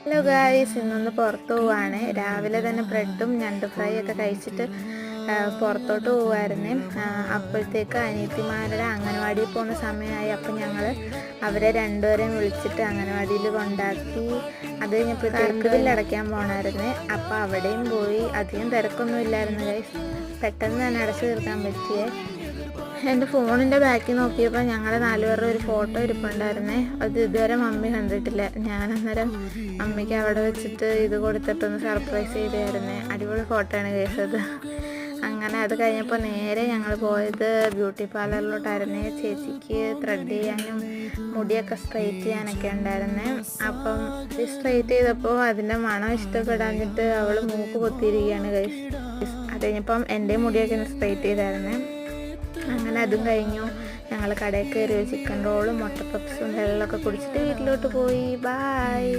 Hello guys, ഇന്നൊന്ന് പുറത്ത് പോവാണ്. രാവിലെ തന്നെ ബ്രെഡും ഞണ്ട് ഫ്രൈ ഒക്കെ കഴിച്ചിട്ട് പുറത്തോട്ട് പോവായിരുന്നു. അപ്പോഴത്തേക്ക് അനിയത്തിമാരുടെ അംഗനവാടിയിൽ പോകുന്ന സമയമായി. അപ്പം ഞങ്ങൾ അവരെ രണ്ടുപേരെയും വിളിച്ചിട്ട് അംഗനവാടിയിൽ കൊണ്ടാക്കി. അത് കഴിഞ്ഞപ്പോൾ കറണ്ട് ബില്ല് അടയ്ക്കാൻ പോകണമായിരുന്നു. അപ്പോൾ അവിടെയും പോയി. അധികം തിരക്കൊന്നും ഇല്ലായിരുന്നു ഗൈസ്. പെട്ടെന്ന് തന്നെ അടച്ചു തീർക്കാൻ പറ്റിയേ. എൻ്റെ ഫോണിൻ്റെ ബാക്കിൽ നോക്കിയപ്പോൾ ഞങ്ങളുടെ 4 പേരുടെ ഒരു ഫോട്ടോ ഇരിപ്പുണ്ടായിരുന്നേ. അത് ഇതുവരെ മമ്മി കണ്ടിട്ടില്ല. ഞാൻ അന്നേരം മമ്മിക്ക് അവിടെ വെച്ചിട്ട് ഇത് കൊടുത്തിട്ടൊന്ന് സർപ്രൈസ് ചെയ്തായിരുന്നേ. അടിപൊളി ഫോട്ടോ ആണ് കേട്ടത്. അങ്ങനെ അത് കഴിഞ്ഞപ്പോൾ നേരെ ഞങ്ങൾ പോയത് ബ്യൂട്ടി പാർലറിലോട്ടായിരുന്നേ. ചേച്ചിക്ക് ത്രെഡ് ചെയ്യാനും മുടിയൊക്കെ സ്ട്രെയിറ്റ് ചെയ്യാനൊക്കെ ഉണ്ടായിരുന്നേ. അപ്പം ഇത് സ്ട്രെയിറ്റ് ചെയ്തപ്പോൾ അതിൻ്റെ മണം ഇഷ്ടപ്പെടാഞ്ഞിട്ട് അവൾ മൂക്ക് പൊത്തിയിരിക്കുകയാണ് ഗൈസ്. അത് കഴിഞ്ഞപ്പം എൻ്റെ മുടിയൊക്കെ ഒന്ന് സ്ട്രെയിറ്റ് ചെയ്തായിരുന്നേ. അങ്ങനെ അതും കഴിഞ്ഞു. ഞങ്ങൾ കടയിൽ കയറി ചിക്കൻ റോളും മുട്ട പപ്സും വെള്ളമൊക്കെ കുടിച്ചിട്ട് വീട്ടിലോട്ട് പോയി. ബായ്.